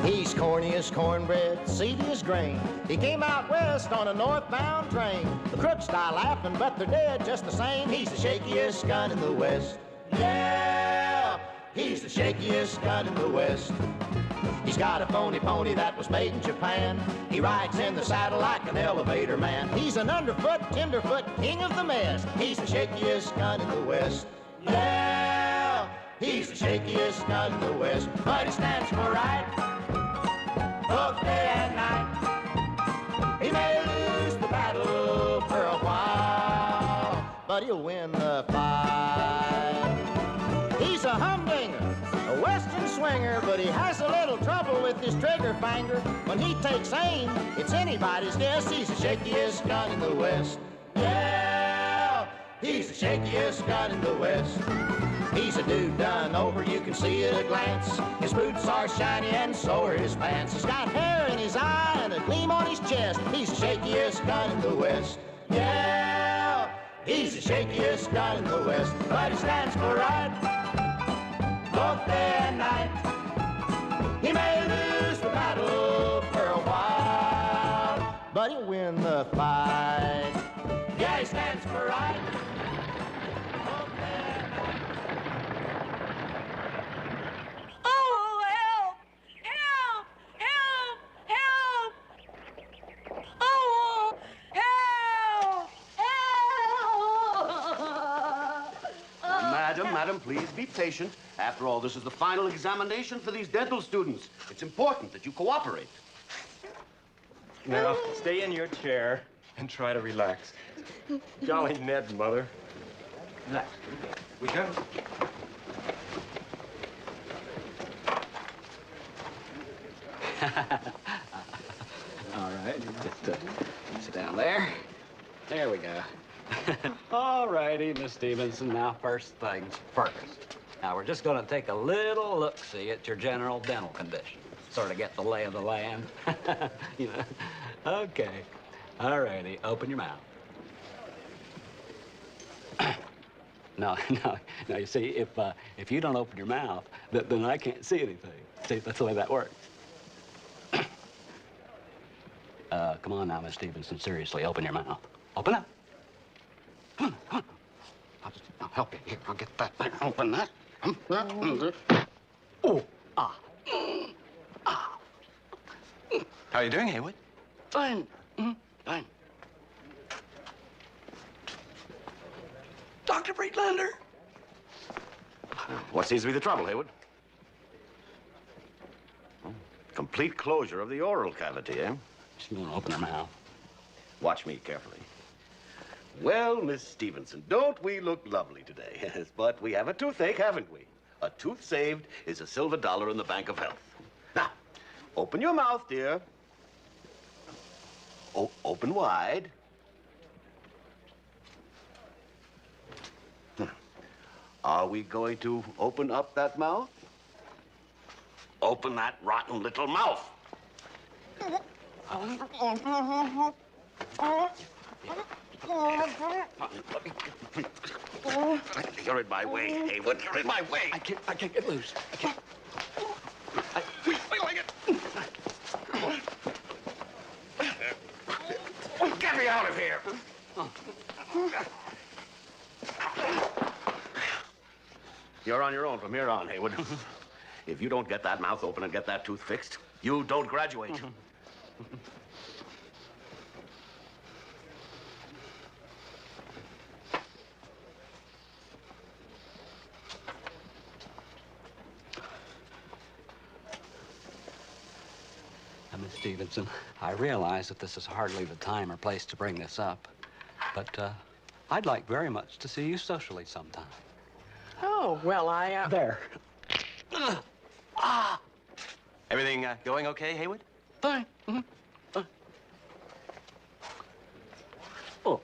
He's corny as cornbread, seedy as grain. He came out west on a northbound train. The crooks die laughing, but they're dead just the same. He's the shakiest gun in the West. Yeah, he's the shakiest gun in the West. He's got a phony pony that was made in Japan. He rides in the saddle like an elevator man. He's an underfoot, tenderfoot, king of the mess. He's the shakiest gun in the West. Yeah, he's the shakiest gun in the West. But he stands for right both day and night. He may lose the battle for a while, but he'll win the fight. He's a humdinger, a western swinger, but he has a little trouble with his trigger finger. When he takes aim, it's anybody's guess. He's the shakiest gun in the West. Yeah, he's the shakiest gun in the West. He's a dude done over, you can see at a glance. His boots are shiny and so are his pants. He's got hair in his eye and a gleam on his chest. He's the shakiest gun in the West. Yeah, he's the shakiest gun in the West. But he stands for right both day and night. He may lose the battle for a while, but he'll win the fight. Yeah, he stands for right. Oh, help! Help! Help! Help! Oh, help! Help! Madam, please be patient. After all, this is the final examination for these dental students. It's important that you cooperate. Now, stay in your chair and try to relax. Golly Ned, Mother. Relax. We go. All right, just sit down there. There we go. All righty, Miss Stevenson. Now, first things first. Now, we're just going to take a little look-see at your general dental condition. Sort of get the lay of the land. You know. Okay. All righty. Open your mouth. No, you see, if you don't open your mouth, then I can't see anything. See, that's the way that works. Come on now, Miss Stevenson. Seriously, open your mouth. Open up. Come on. I'll help you. Here, I'll get that thing. Open that. Oh, ah. Ah. How are you doing, Heywood? Fine. Fine. Dr. Friedlander. What seems to be the trouble, Heywood? Complete closure of the oral cavity, eh? She's going to open her mouth. Watch me carefully. Well, Miss Stevenson, don't we look lovely today? Yes, but we have a toothache, haven't we? A tooth saved is a silver dollar in the Bank of Health. Now, open your mouth, dear. Open wide. Are we going to open up that mouth? Open that rotten little mouth. You're in my way, Heywood. You're in my way. I can't get loose. I can't. Get me out of here. You're on your own from here on, Heywood. If you don't get that mouth open and get that tooth fixed, you don't graduate. Miss Stevenson, I realize that this is hardly the time or place to bring this up, but I'd like very much to see you socially sometime. Oh, well, There. Everything going okay, Heywood? Fine. Fine. Oh.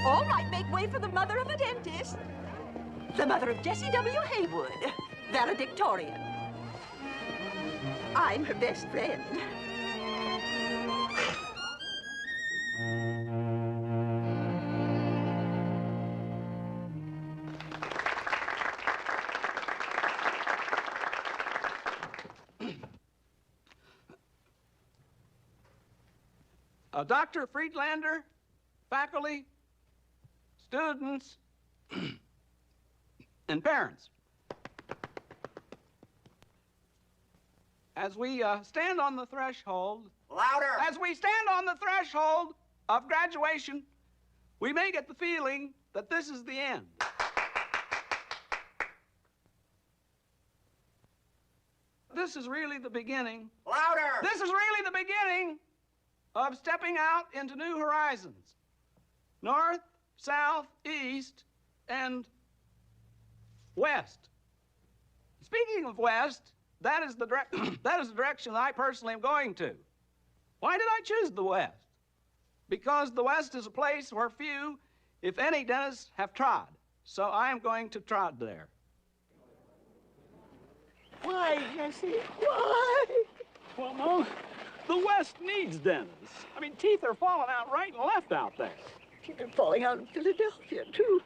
All right, make way for the mother of a dentist. The mother of Jessie W. Haywood, valedictorian. I'm her best friend. Dr. Friedlander, faculty, students, and parents. As we stand on the threshold... Louder! As we stand on the threshold of graduation, we may get the feeling that this is the end. This is really the beginning. Louder! This is really the beginning of stepping out into new horizons. North, south, east, and west. Speaking of west, that is the direction I personally am going to. Why did I choose the west? Because the west is a place where few, if any, dentists have trod. So I am going to trod there. Why, Jesse? Why? Well, Mom, the West needs dentists. I mean, teeth are falling out right and left out there. Teeth are falling out in Philadelphia, too.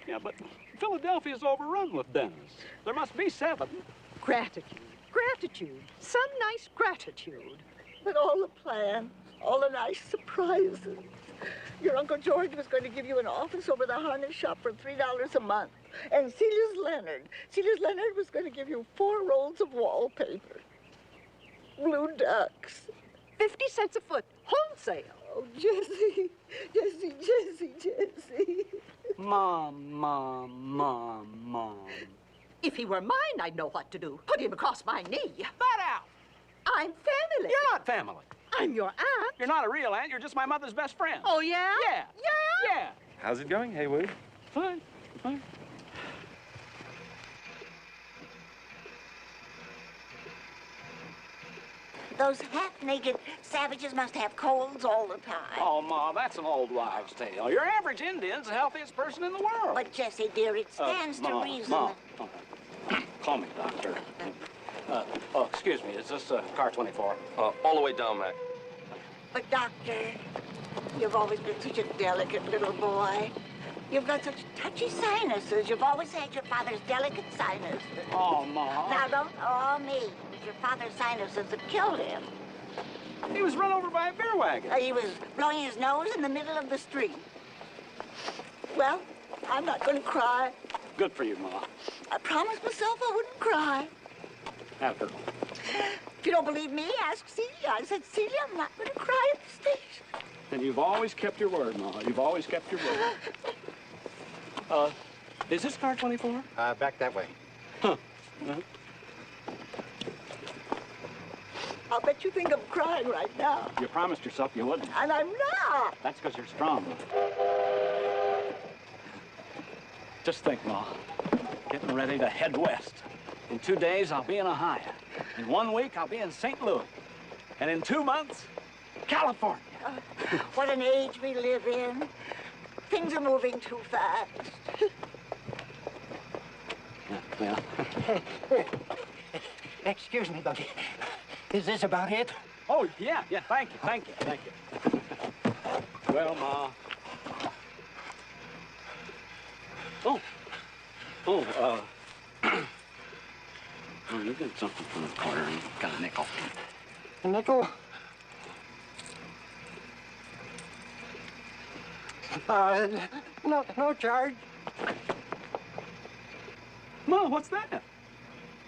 Yeah, but Philadelphia's overrun with dentists. There must be 7. Gratitude. Gratitude. Some nice gratitude. But all the plans, all the nice surprises. Your Uncle George was going to give you an office over the harness shop for $3 a month. And Celia's Leonard was going to give you 4 rolls of wallpaper. Blue ducks. 50 cents a foot, wholesale. Oh, Jesse. Mom. If he were mine, I'd know what to do. Put him across my knee. That out! I'm family. You're not family. I'm your aunt. You're not a real aunt. You're just my mother's best friend. Oh, yeah? Yeah. Yeah? Yeah. How's it going, Heywood? Fine. Those half-naked savages must have colds all the time. Oh, Ma, that's an old wives' tale. Your average Indian's the healthiest person in the world. But, Jesse, dear, it stands to Ma, reason Ma. that... Call me, Doctor. Excuse me, is this car 24? All the way down, Mac. But, Doctor, you've always been such a delicate little boy. You've got such touchy sinuses. You've always had your father's delicate sinuses. Oh, Ma. Now, don't awe me. It was your father's sinuses that killed him. He was run over by a beer wagon. He was blowing his nose in the middle of the street. Well, I'm not going to cry. Good for you, Ma. I promised myself I wouldn't cry. After. If you don't believe me, ask Celia. I said, Celia, I'm not going to cry at the station. And you've always kept your word, Ma. You've always kept your word. Is this car 24? Back that way. Huh. I'll bet you think I'm crying right now. You promised yourself you wouldn't. And I'm not. That's because you're strong. Just think, Ma. Getting ready to head west. In 2 days, I'll be in Ohio. In 1 week, I'll be in St. Louis. And in 2 months, California. What an age we live in. Things are moving too fast. Well, Excuse me, Bucky. Is this about it? oh, yeah, thank you. Well, Ma. Oh, you got something from the corner and got a nickel. A nickel? No charge. Ma, what's that?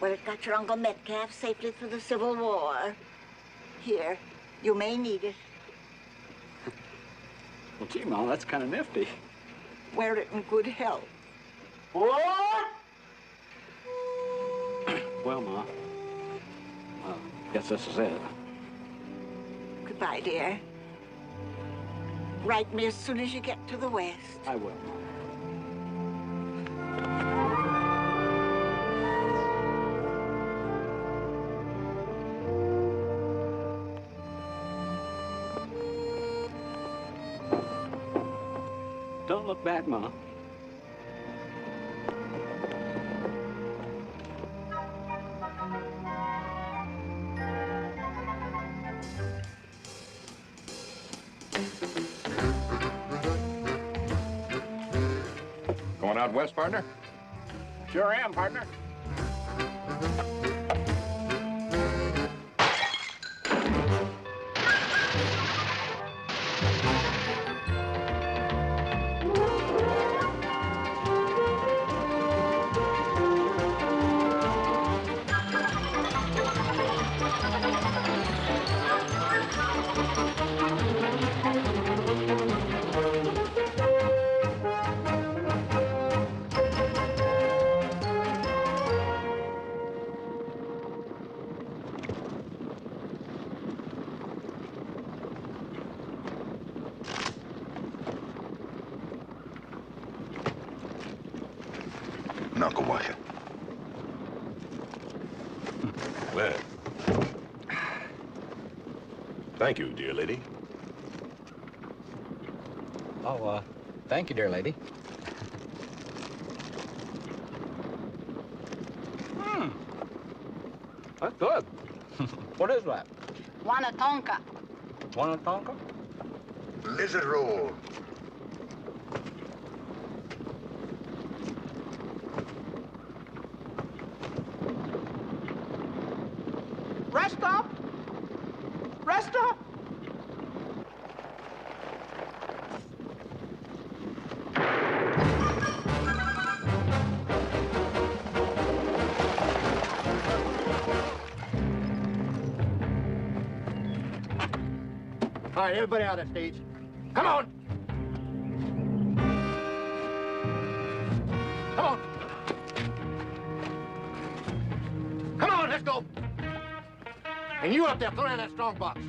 Well, it got your Uncle Metcalf safely through the Civil War. Here, you may need it. Well, gee, Ma, that's kind of nifty. Wear it in good health. What? Well, Ma, guess this is it. Goodbye, dear. Write me as soon as you get to the West. I will, Ma. Don't look back, Ma. Going out west, partner? Sure am, partner. Knuckle wagon. Well, thank you, dear lady. Oh, thank you, dear lady. That's good. What is that? Wanatonka. Wanatonka? Lizard roll. Rest up! Rest up! All right, everybody out of that stage. Come on! Come on! Come on, let's go! And you up there, throw down that strong box.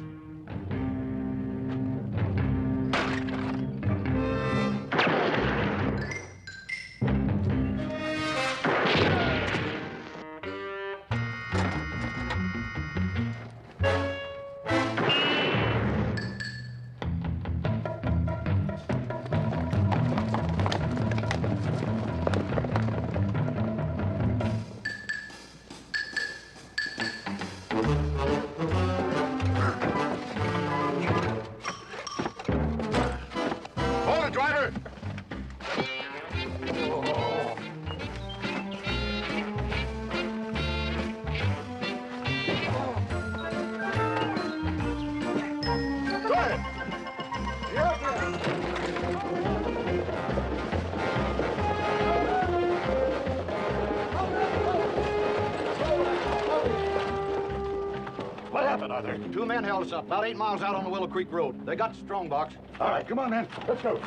Two men held us up about 8 miles out on the Willow Creek Road. They got the strong box. All right, come on, man. Let's go.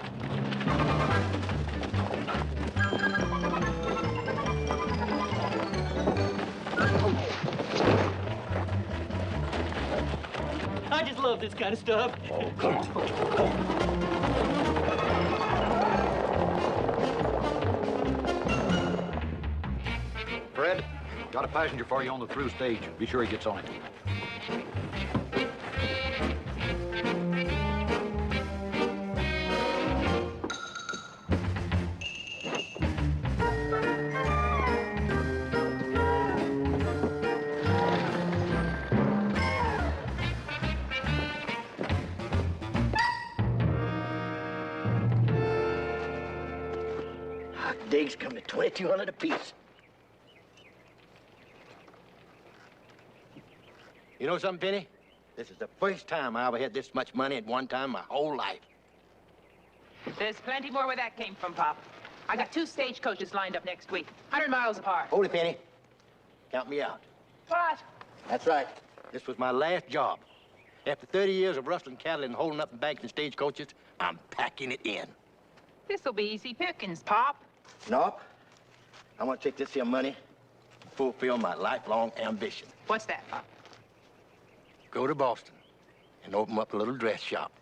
I just love this kind of stuff. Oh, come on. Fred, got a passenger for you on the through stage. Be sure he gets on it. things come to 2,200 apiece. You know something, Penny? This is the first time I ever had this much money at one time in my whole life. There's plenty more where that came from, Pop. I got 2 stagecoaches lined up next week, 100 miles apart. Hold it, Penny. Count me out. What? That's right. This was my last job. After 30 years of rustling cattle and holding up in banks and stagecoaches, I'm packing it in. This'll be easy pickings, Pop. Nope. I want to take this here money and fulfill my lifelong ambition. What's that, Pop? Go to Boston and open up a little dress shop.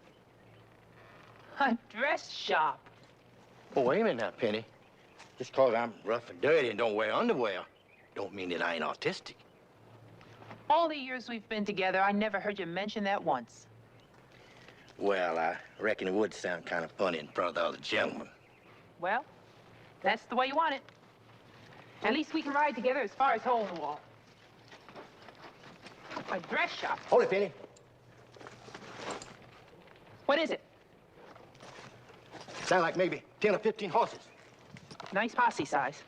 A dress shop? Oh, wait a minute now, Penny. Just 'cause I'm rough and dirty and don't wear underwear, don't mean that I ain't artistic. All the years we've been together, I never heard you mention that once. Well, I reckon it would sound kind of funny in front of the other gentlemen. Well, that's the way you want it. At least we can ride together as far as hole in the wall. A dress shop? Hold it, Penny. What is it? Sound like maybe 10 or 15 horses. Nice posse size.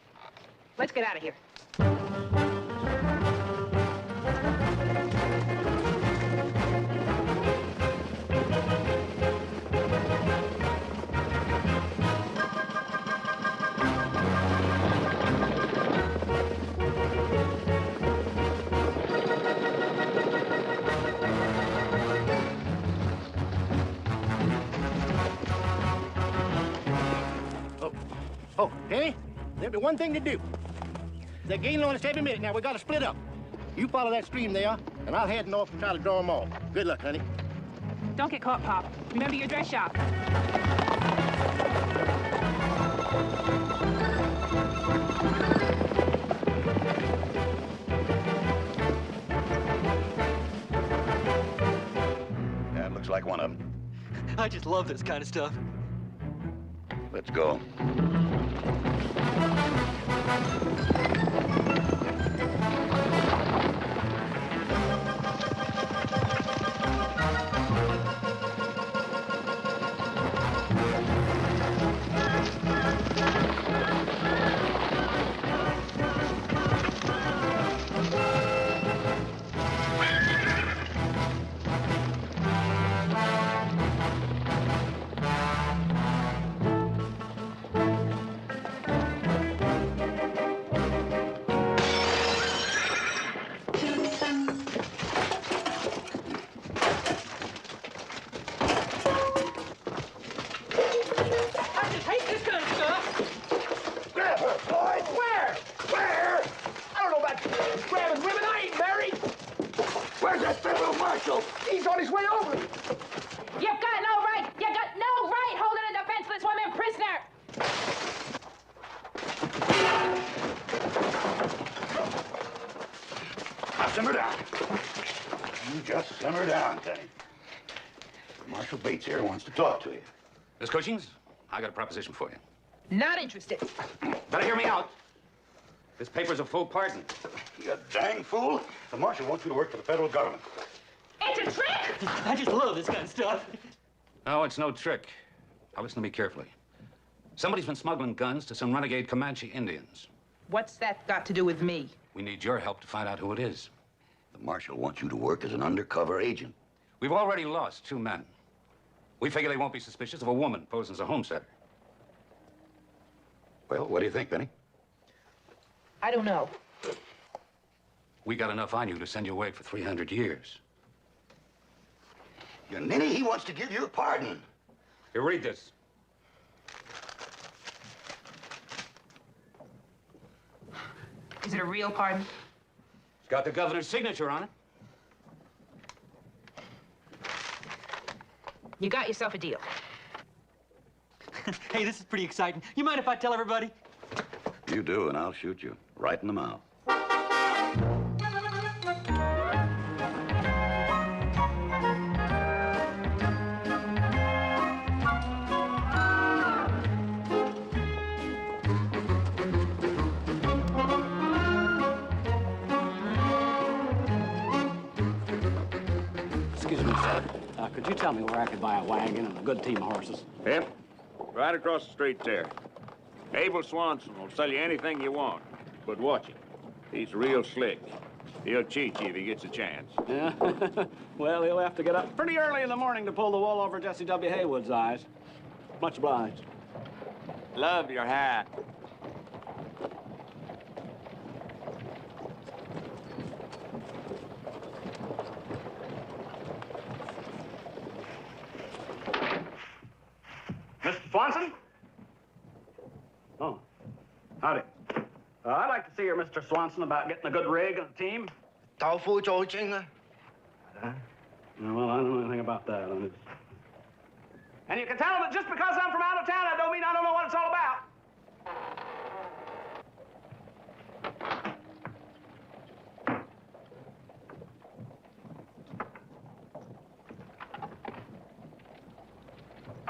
Let's get out of here. Oh, Penny, there'll be one thing to do. They're gaining on us every minute now. We gotta split up. You follow that stream there, and I'll head north and try to draw them off. Good luck, honey. Don't get caught, Pop. Remember your dress shop. That looks like one of them. I just love this kind of stuff. Let's go. He's on his way over. You've got no right! You got no right holding a defenseless woman prisoner! Now, simmer down. You just simmer down, Penny. Marshal Bates here wants to talk to you. Miss Cushing's, I got a proposition for you. Not interested. Better hear me out. This paper's a full pardon. You dang fool. The marshal wants you to work for the federal government. It's a trick! I just love this kind of stuff. No, it's no trick. Now listen to me carefully. Somebody's been smuggling guns to some renegade Comanche Indians. What's that got to do with me? We need your help to find out who it is. The marshal wants you to work as an undercover agent. We've already lost 2 men. We figure they won't be suspicious of a woman posing as a homesteader. Well, what do you think, Penny? I don't know. We got enough on you to send you away for 300 years. Your ninny, he wants to give you a pardon. Here, read this. Is it a real pardon? It's got the governor's signature on it. You got yourself a deal. Hey, this is pretty exciting. You mind if I tell everybody? You do, and I'll shoot you right in the mouth. Excuse me, sir. Could you tell me where I could buy a wagon and a good team of horses? Yep. Right across the street there. Abel Swanson will sell you anything you want, but watch him. He's real slick. He'll cheat you if he gets a chance. Yeah? Well, he'll have to get up pretty early in the morning to pull the wool over Jesse W. Haywood's eyes. Much obliged. Love your hat. Mr. Swanson? Oh, howdy. I'd like to see your Mr. Swanson about getting a good rig and a team. Tao Fu Zhou Jing. Well, I don't know anything about that. And you can tell that just because I'm from out of town, I don't mean I don't know what it's all about.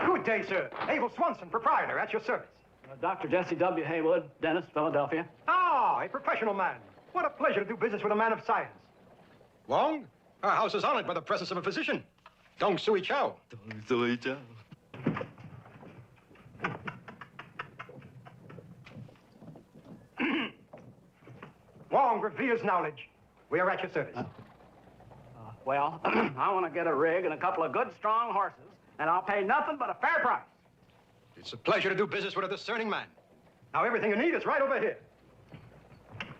Good day, sir. Abel Swanson, proprietor, at your service. Dr. Jesse W. Heywood, dentist, Philadelphia. Ah, a professional man. What a pleasure to do business with a man of science. Wong, our house is honored by the presence of a physician. Dong Sui Chow. Dong Sui Chow. Wong reveres knowledge. We are at your service. Well, I want to get a rig and a couple of good, strong horses, and I'll pay nothing but a fair price. It's a pleasure to do business with a discerning man. Now, everything you need is right over here.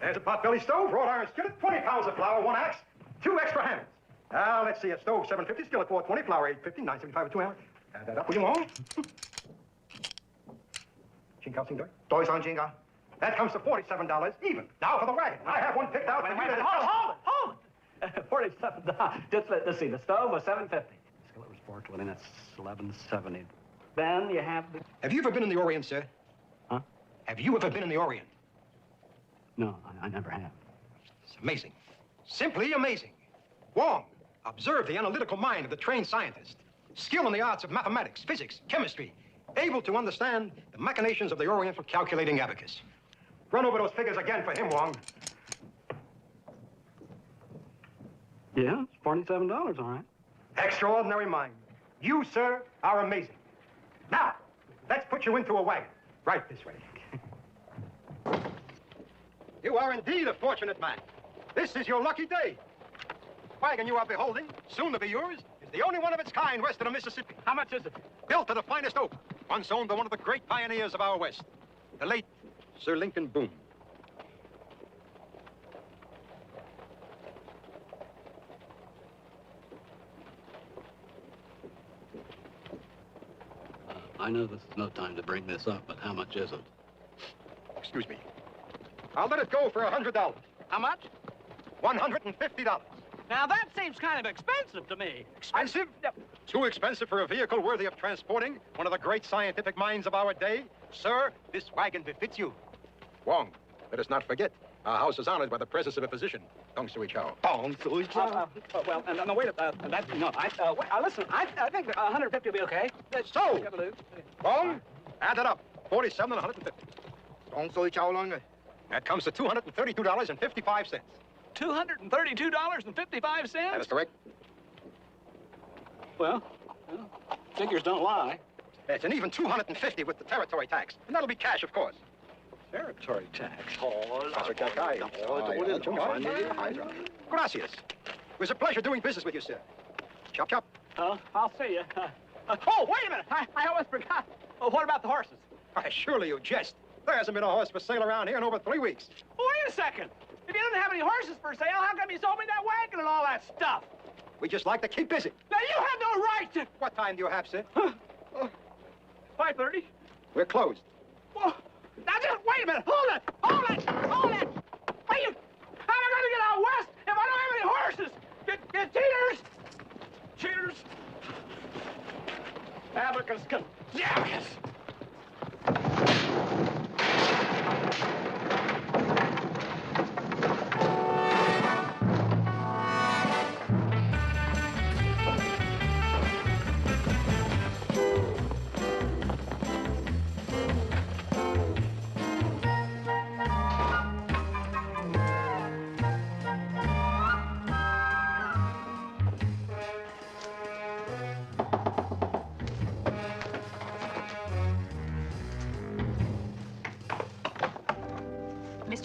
There's a pot-belly stove, wrought iron skillet, 20 pounds of flour, 1 axe, 2 extra hammers. Now, let's see, a stove, $7.50, skillet, $4.20, flour, $8.50, $9.75 with 2 hammers. Add that up, will you, Wong? That comes to $47 even. Now for the wagon. I have one picked out. Wait, hold it. $47. Let's see, the stove was $7.50. Skillet was $4.20, that's $11.70. Then you have the... Have you ever been in the Orient, sir? Huh? Have you ever been in the Orient? No, I never have. It's amazing. Simply amazing. Wong, observe the analytical mind of the trained scientist. Skill in the arts of mathematics, physics, chemistry. Able to understand the machinations of the Oriental calculating abacus. Run over those figures again for him, Wong. Yeah, it's $47, all right. Extraordinary mind. You, sir, are amazing. Now, let's put you into a wagon. Right this way. You are indeed a fortunate man. This is your lucky day. The wagon you are beholding, soon to be yours, is the only one of its kind west of the Mississippi. How much is it? Built to the finest oak, once owned by one of the great pioneers of our West, the late Sir Lincoln Boone. I know this is no time to bring this up, but how much is it? Excuse me. I'll let it go for $100. How much? $150. Now, that seems kind of expensive to me. Expensive? Too expensive for a vehicle worthy of transporting one of the great scientific minds of our day? Sir, this wagon befits you. Wong, let us not forget, our house is honored by the presence of a physician, Dong Sui Chow. Dong Sui Chow. Well, no, wait, listen, I think 150 will be okay. So, Wong, add that up, 47 and 150. Dong Sui Chow long. That comes to $232.55. $232.55? That is correct. Well, figures don't lie. It's an even $250 with the territory tax. And that'll be cash, of course. Territory tax. Gracias. It was a pleasure doing business with you, sir. Chop, chop. I'll see you. Oh, wait a minute. I almost forgot. Oh, what about the horses? Why, surely you jest. There hasn't been a horse for sale around here in over 3 weeks. Wait a second. If you didn't have any horses for sale, how come you sold me that wagon and all that stuff? We just like to keep busy. Now, you have no right to... What time do you have, sir? 5:30. We're closed. Well, now, just wait a minute. Hold it. Wait, how am I going to get out west if I don't have any horses? Get cheaters. Abacus, abacus.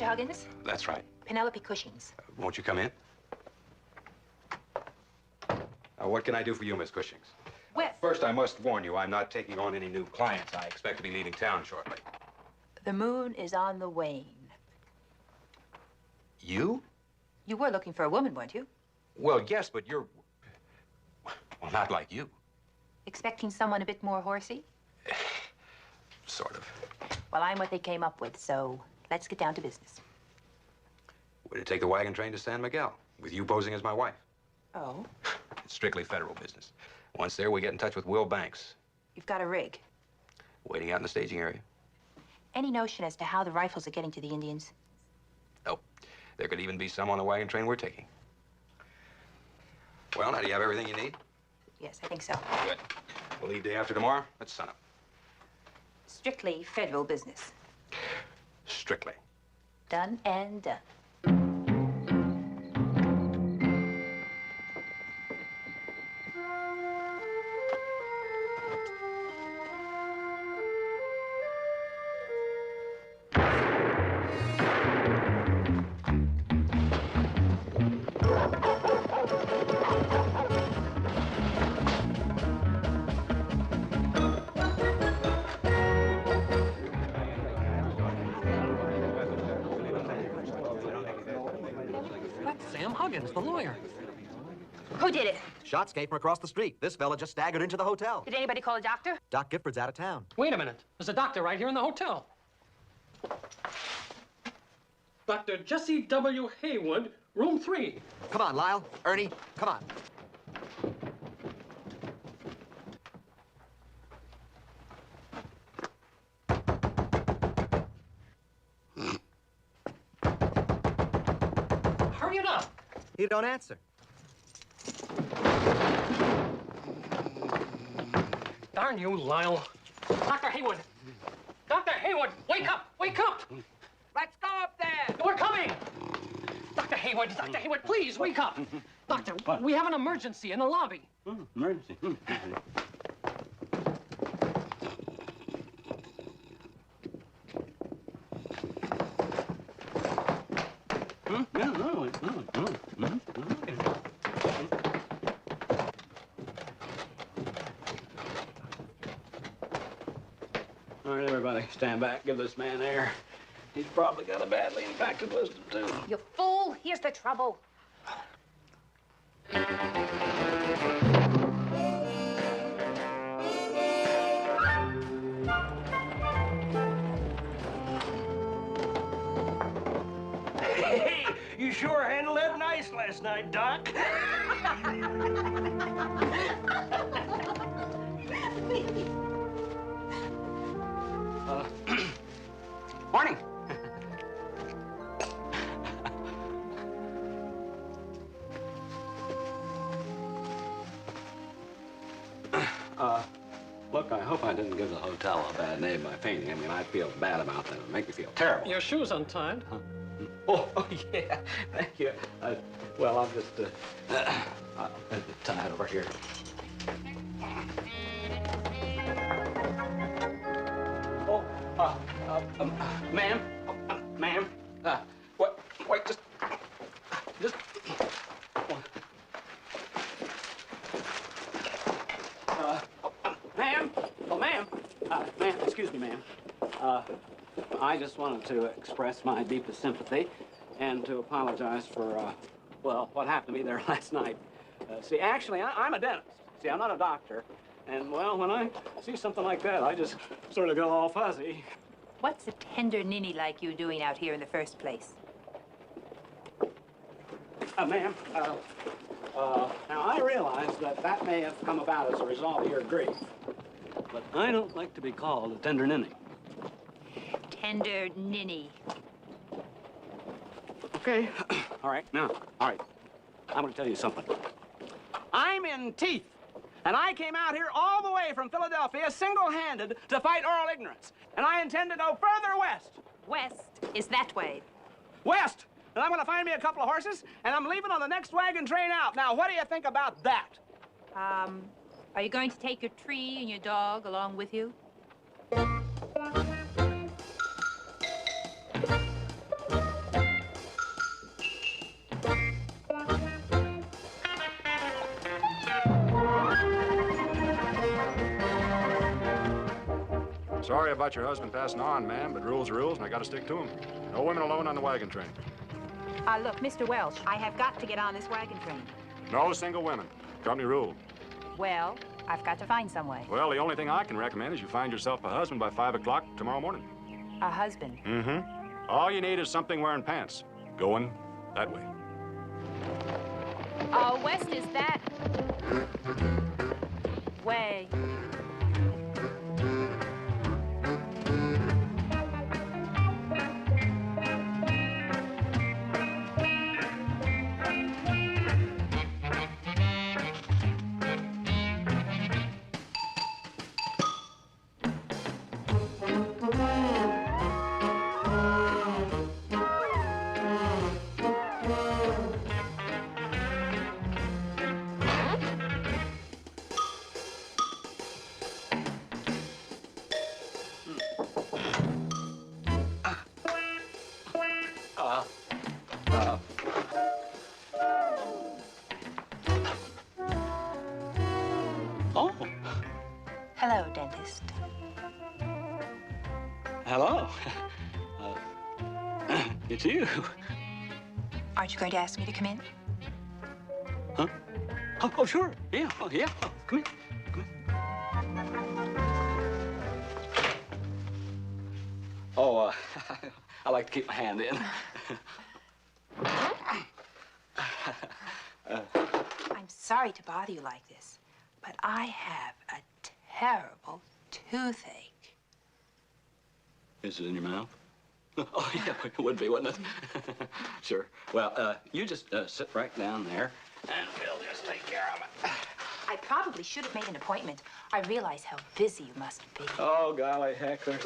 Mr. Huggins? That's right. Penelope Cushing's. Won't you come in? What can I do for you, Miss Cushings? Well, First, I must warn you, I'm not taking on any new clients. I expect to be leaving town shortly. the moon is on the wane. You? You were looking for a woman, weren't you? Well, yes, but you're... Well, not like you. Expecting someone a bit more horsey? Sort of. Well, I'm what they came up with, so let's get down to business. We're to take the wagon train to San Miguel, with you posing as my wife. Oh? It's strictly federal business. Once there, we get in touch with Will Banks. You've got a rig. Waiting out in the staging area. Any notion as to how the rifles are getting to the Indians? Nope. There could even be some on the wagon train we're taking. Well, now, do you have everything you need? Yes, I think so. Good. We'll leave day after tomorrow at sunup. Strictly federal business. Strictly. Done and done. Sam Huggins, the lawyer. Who did it? Shots came from across the street. This fella just staggered into the hotel. Did anybody call a doctor? Doc Gifford's out of town. Wait a minute. There's a doctor right here in the hotel. Dr. Jesse W. Heywood, room 3. Come on, Lyle. Ernie, come on. Hurry it up. He don't answer. Darn you, Lyle. Dr. Heywood. Dr. Heywood, wake up! Wake up! Let's go up there! We're coming! Dr. Heywood, please, wake up! Doctor, we have an emergency in the lobby. Emergency. All right, everybody, stand back. Give this man air. He's probably got a badly impacted wisdom, too. You fool! Here's the trouble. Hey, you sure handled that nice last night, Doc. Morning. Look, I hope I didn't give the hotel a bad name by fainting. I mean, I feel bad about that. It would make me feel terrible. Your shoe's untied. Oh, yeah. Thank you. Well, I'll just tie it over here. Oh, ma'am, ma'am. What? Wait, just. Ma'am. Oh, ma'am. Ma'am, excuse me, ma'am. I just wanted to express my deepest sympathy and to apologize for, well, what happened to me there last night. See, actually, I'm a dentist. See, I'm not a doctor. And, well, when I see something like that, I just sort of go all fuzzy. What's a tender ninny like you doing out here in the first place? Ma'am, now I realize that may have come about as a result of your grief. But I don't like to be called a tender ninny. Tender ninny. Okay. All right, now, all right. I'm going to tell you something. I'm in teeth, and I came out here all the way from Philadelphia single-handed to fight oral ignorance. And I intend to go further west. West is that way. West! And I'm going to find me a couple of horses, and I'm leaving on the next wagon train out. Now, what do you think about that? Are you going to take your tree and your dog along with you? Sorry about your husband passing on, ma'am, but rules are rules, and I gotta stick to them. No women alone on the wagon train. Look, Mr. Welch, I have got to get on this wagon train. No single women. Company rule. Well, I've got to find some way. Well, the only thing I can recommend is you find yourself a husband by 5 o'clock tomorrow morning. A husband? Mm-hmm. All you need is something wearing pants. Going that way. West is that way. Hello, dentist. Hello. It's you. Aren't you going to ask me to come in? Huh? Oh, sure. Yeah. Oh, yeah. Oh, come in. Oh, I like to keep my hand in. I'm sorry to bother you like this, but I have a terrible toothache. Is it in your mouth? Oh, yeah, it would be, wouldn't it? Sure. Well, you just sit right down there, and we'll just take care of it. I probably should have made an appointment. I realize how busy you must be. Oh, golly heck, there's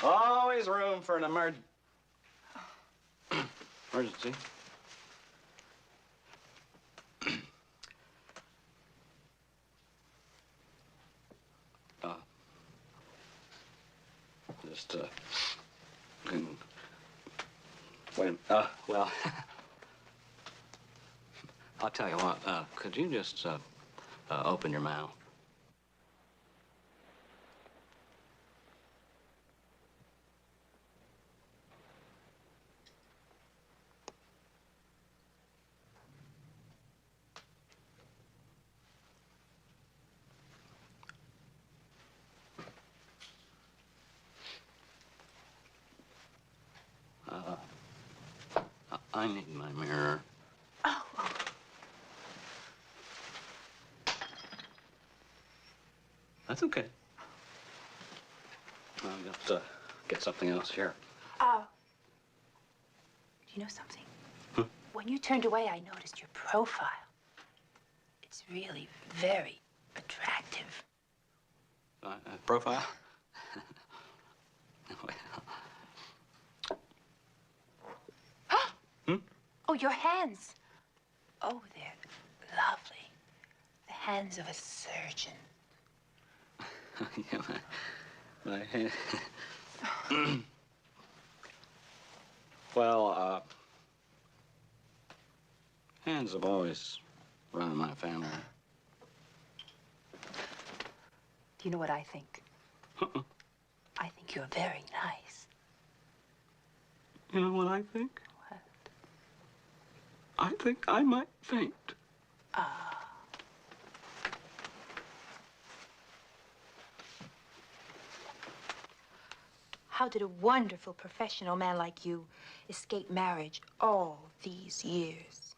always room for an emergency. Just, wait, well, I'll tell you what, could you just, open your mouth? I need my mirror. Oh. That's okay. I'll just get something else here. Do you know something? When you turned away, I noticed your profile. It's really very attractive. Profile? Oh, your hands. Oh, they're lovely. The hands of a surgeon. Yeah, my hand. Well, hands have always run in my family. Do you know what I think? I think you're very nice. You know what I think? What? I think I might faint. How did a wonderful professional man like you escape marriage all these years?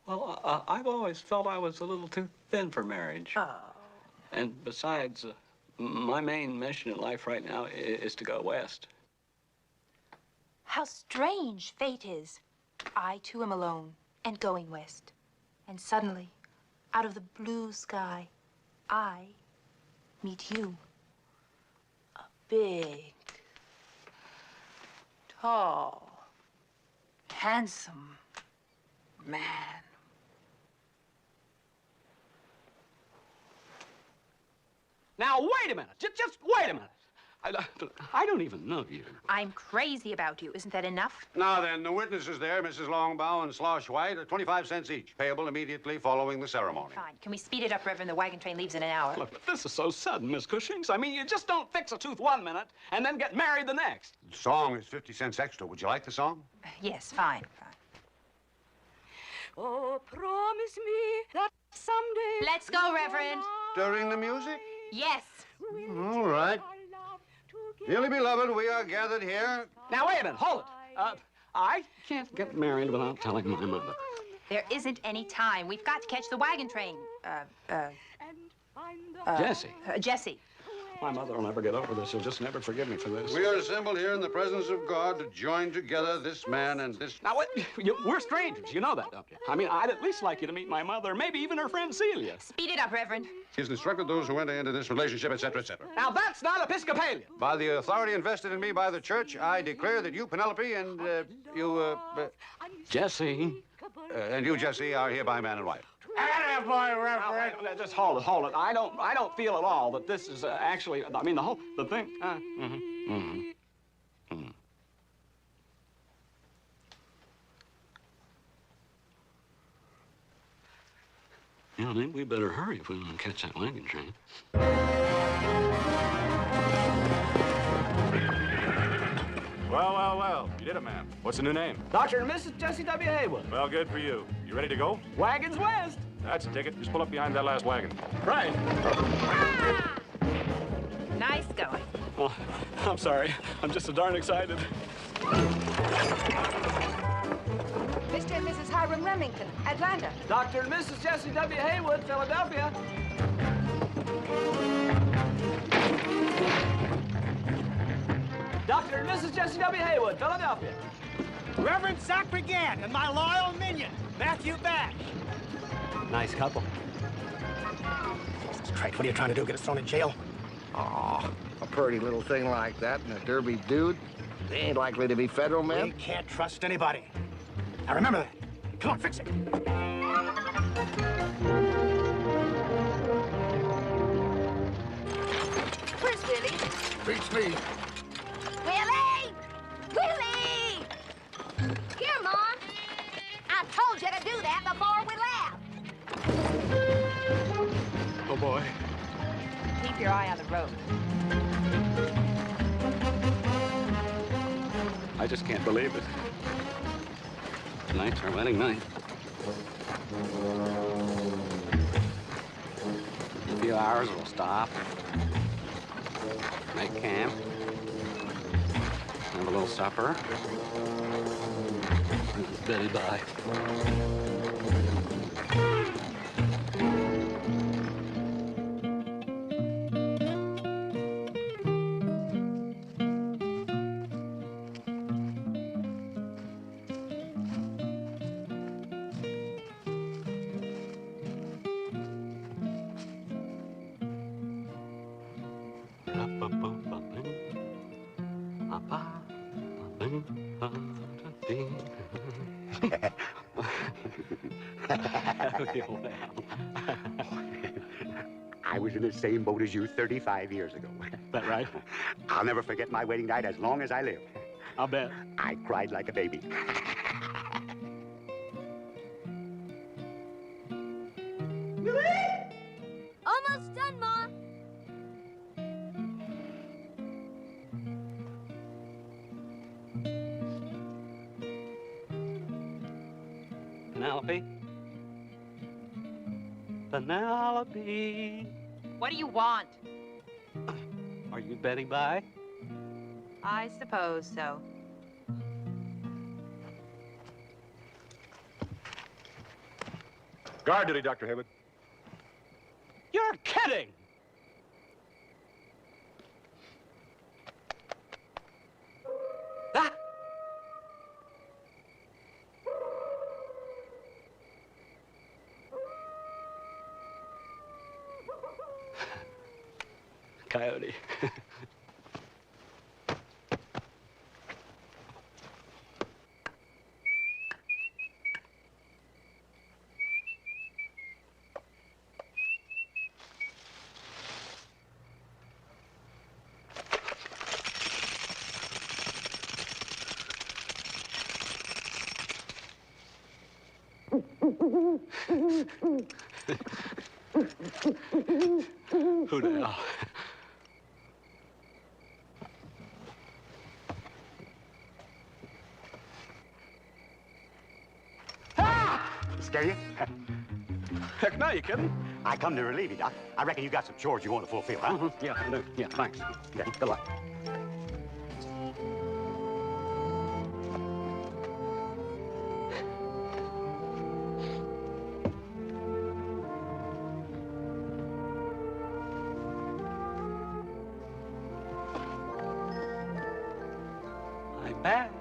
Well, I've always felt I was a little too thin for marriage. Oh. And besides, my main mission in life right now is to go west. How strange fate is. I, too, am alone and going west. And suddenly, out of the blue sky, I meet you. A big, tall, handsome man. Now, wait a minute. Just wait a minute. I don't even know you. I'm crazy about you. Isn't that enough? Now then, the witnesses there, Mrs. Longbow and Slosh White, are 25 cents each, payable immediately following the ceremony. Fine. Can we speed it up, Reverend? The wagon train leaves in an hour. Look, but this is so sudden, Miss Cushing. I mean, you just don't fix a tooth 1 minute and then get married the next. The song is 50 cents extra. Would you like the song? Yes, fine. Oh, promise me that someday... Let's go, Reverend. During the music? Yes. All right. Dearly beloved, we are gathered here. Now, wait a minute. Hold it. I can't get married without telling my mother. There isn't any time. We've got to catch the wagon train. Jessie. Jessie. My mother will never get over this. She'll just never forgive me for this. We are assembled here in the presence of God to join together this man and this... Now, what? We're strangers. You know that, don't you? I mean, I'd at least like you to meet my mother, maybe even her friend Celia. Speed it up, Reverend. He has instructed those who enter into this relationship, etc., etc. Now, that's not Episcopalian. By the authority invested in me by the church, I declare that you, Penelope, and Jessie. And you, Jessie, are hereby man and wife. Attaboy, Reverend. Now, just hold it. I don't feel at all that this is actually, I mean, the thing. You know, maybe we better hurry if we want to catch that wagon train. Well. You did it, man. What's the new name? Dr. and Mrs. Jessie W. Heywood. Well, good for you. You ready to go? Wagons west. That's a ticket. Just pull up behind that last wagon. Right. Nice going. Oh, I'm sorry. I'm just so darn excited. Mr. and Mrs. Hiram Remington, Atlanta. Dr. and Mrs. Jessie W. Heywood, Philadelphia. Dr. and Mrs. Jessie W. Heywood, Philadelphia. Reverend Sacrigan and my loyal minion, Matthew Bash. Nice couple. Jesus Christ, what are you trying to do, get us thrown in jail? Oh, a pretty little thing like that and a derby dude, they ain't likely to be federal men. We can't trust anybody. Now remember that. Come on, fix it. Where's Willie? Beats me. Willie! Willie! Here, Mom. I told you to do that before we left. Oh, boy. Keep your eye on the road. I just can't believe it. Tonight's our wedding night. In a few hours, we'll stop. Make camp. Have a little supper. Betty bye. I was in the same boat as you 35 years ago. That right? I'll never forget my wedding night as long as I live. I'll bet. I cried like a baby. Almost done, Ma. Penelope. Penelope. What do you want? Are you Betty bye? I suppose so. Guard duty, Dr. Heywood. You're kidding! Ah! Coyote. Who the hell? Scare you? Heck no, you kidding? I come to relieve you, Doc. I reckon you got some chores you want to fulfill, huh? Yeah, I do. Yeah, thanks. Okay, good luck. I'm back.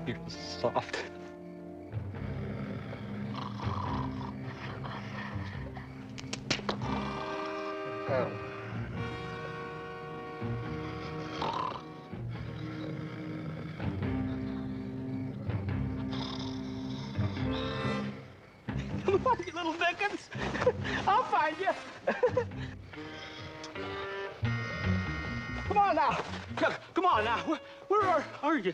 You're soft. Come on, you little Dickens. I'll find you. Come on now. Come on now. Where are you?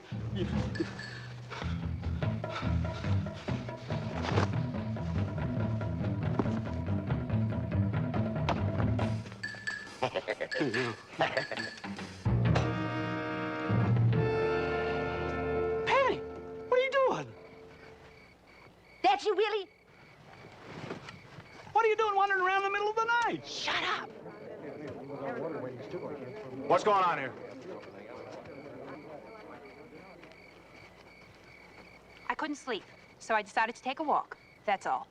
Penny, what are you doing? That you, Willie? What are you doing wandering around in the middle of the night? Shut up. What's going on here? I couldn't sleep, so I decided to take a walk. That's all.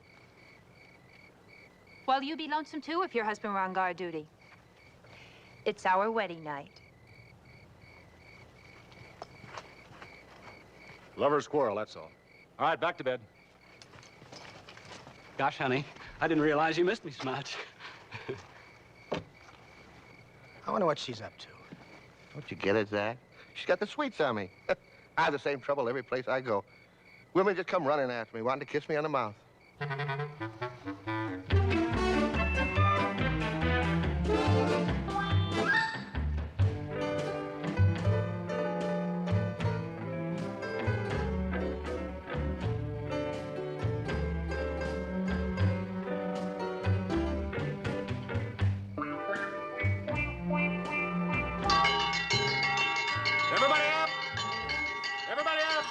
Well, you'd be lonesome too if your husband were on guard duty. It's our wedding night. Lover's quarrel, that's all. All right, back to bed. Gosh, honey, I didn't realize you missed me so much. I wonder what she's up to. Don't you get it, Zach? She's got the sweets on me. I have the same trouble every place I go. Women just come running after me, wanting to kiss me on the mouth. Everybody up! Everybody up!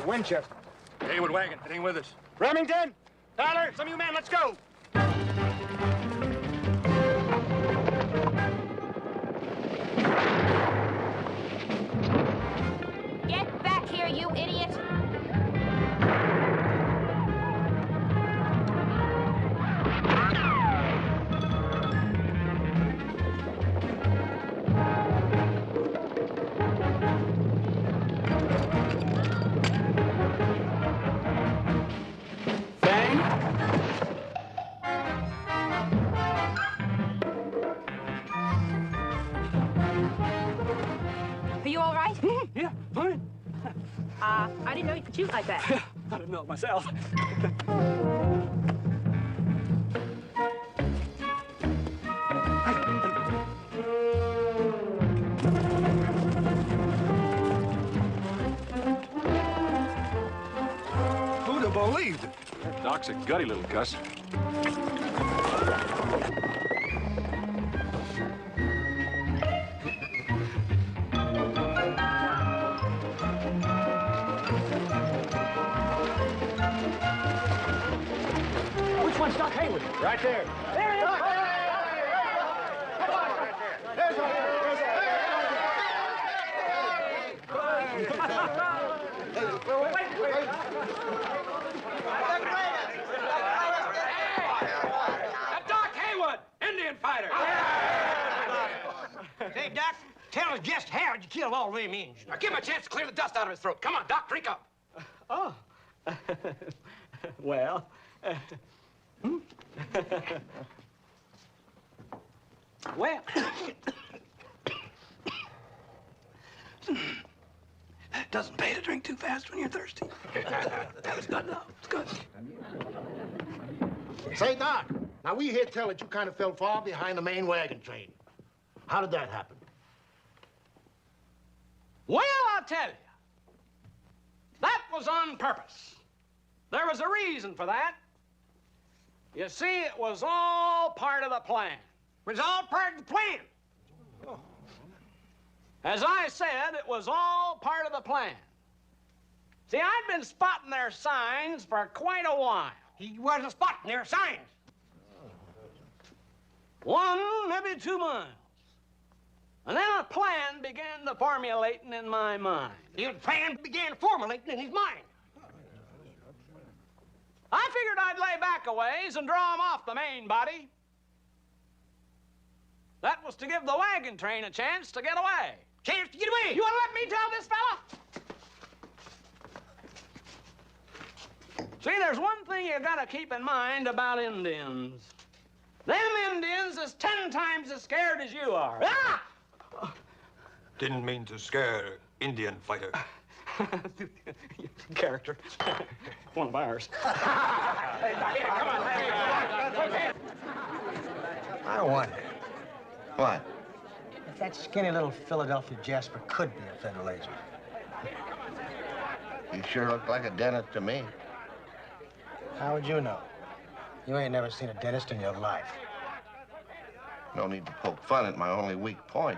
a Winchester. Heywood wagon, heading with us. Remington! Tyler, some of you men, let's go! Get back here, you idiot! Are you all right? Yeah, fine. I didn't know you could shoot like that. I didn't know it myself. Who'd have believed it? Doc's a gutty little cuss. Which one's Doc Haywood? Right there. There he is! There's one. Doc Heywood, Indian fighter. Hey, Doc, tell us just how you killed all them Indians. Now give him a chance to clear the dust out of his throat. Come on, Doc, drink up. Oh. Well, well. Doesn't pay to drink too fast when you're thirsty. That's good, though. It's good. Say, Doc, now we hear tell that you kind of fell far behind the main wagon train. How did that happen? Well, I'll tell you. That was on purpose. There was a reason for that. You see, it was all part of the plan. It was all part of the plan. As I said, it was all part of the plan. See, I'd been spotting their signs for quite a while. He wasn't spotting their signs. 1, maybe 2 miles. And then a plan began to formulating in my mind. His plan began formulating in his mind. I figured I'd lay back a ways and draw him off the main body. That was to give the wagon train a chance to get away. Chance to get away? You want to let me tell this fella? See, there's one thing you gotta keep in mind about Indians. Them Indians is 10 times as scared as you are. Ah! Didn't mean to scare Indian fighter. Character. One of ours. I wonder What? if that skinny little Philadelphia Jasper could be a federal agent. You sure look like a dentist to me. How would you know? You ain't never seen a dentist in your life. No need to poke fun at my only weak point.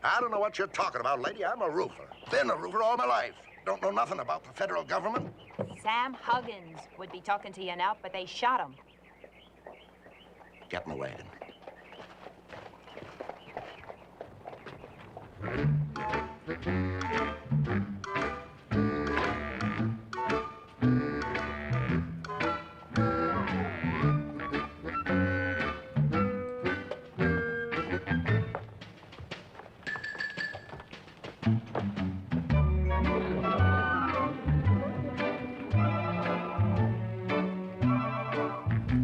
I don't know what you're talking about, lady. I'm a roofer. Been a roofer all my life. Don't know nothing about the federal government. Sam Huggins would be talking to you now, but they shot him. Get in the wagon.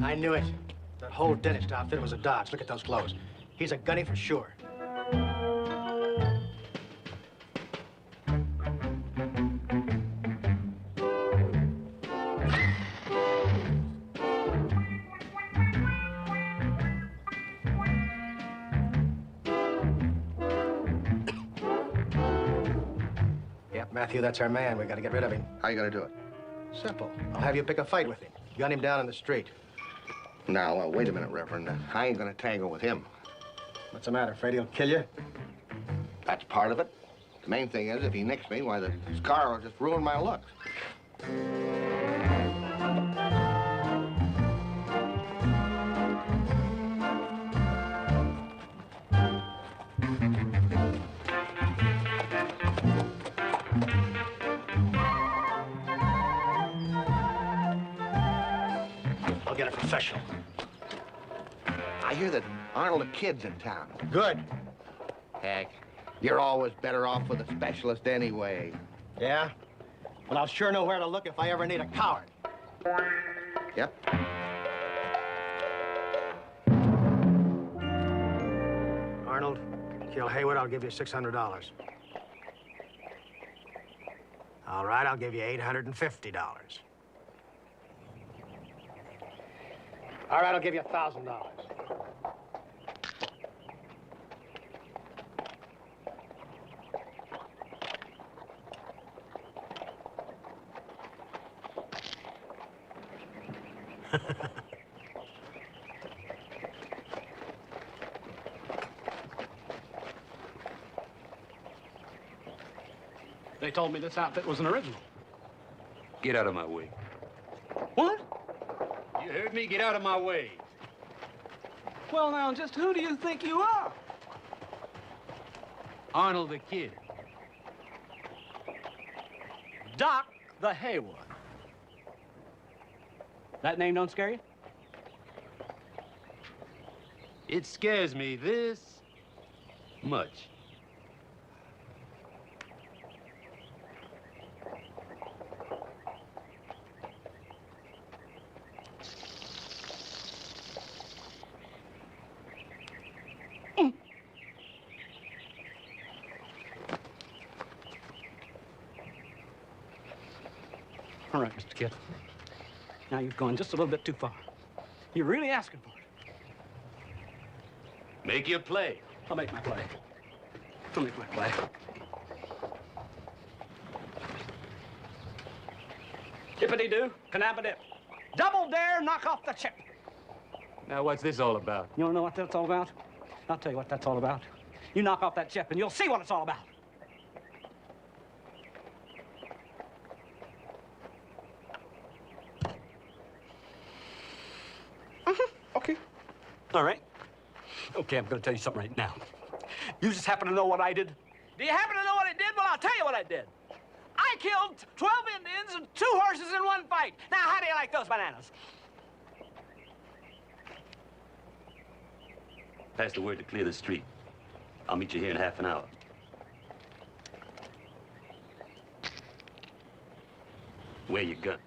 I knew it. That whole dentist outfit was a dodge. Look at those clothes. He's a gunny for sure. Yep, Matthew, that's our man. We gotta get rid of him. How you gonna do it? Simple. I'll have you pick a fight with him. Gun him down in the street. Now, wait a minute, Reverend. I ain't gonna tangle with him. What's the matter? Afraid he'll kill you? That's part of it. The main thing is, if he nicks me, why, the scar will just ruin my looks. I'll get a professional. I hear that Arnold the Kid's in town. Good. Heck, you're always better off with a specialist anyway. Yeah? Well, I'll sure know where to look if I ever need a coward. Yep. Arnold, kill Heywood, I'll give you $600. All right, I'll give you $850. All right, I'll give you $1,000. They told me this outfit was an original. Get out of my way. What? You heard me. Get out of my way. Well, now, just who do you think you are? Arnold the Kid. Doc the Heywood. That name don't scare you? It scares me this much. All right, Mr. Kid. Now you've gone just a little bit too far. You're really asking for it. Make your play. I'll make my play. I'll make my play. Dippity-doo, canabba-dip. Double dare, knock off the chip. Now, what's this all about? You don't know what that's all about? I'll tell you what that's all about. You knock off that chip and you'll see what it's all about. Okay. All right. Okay, I'm going to tell you something right now. You just happen to know what I did? Do you happen to know what I did? Well, I'll tell you what I did. I killed 12 Indians and 2 horses in one fight. Now, how do you like those bananas? Pass the word to clear the street. I'll meet you here in half an hour. Wear your gun.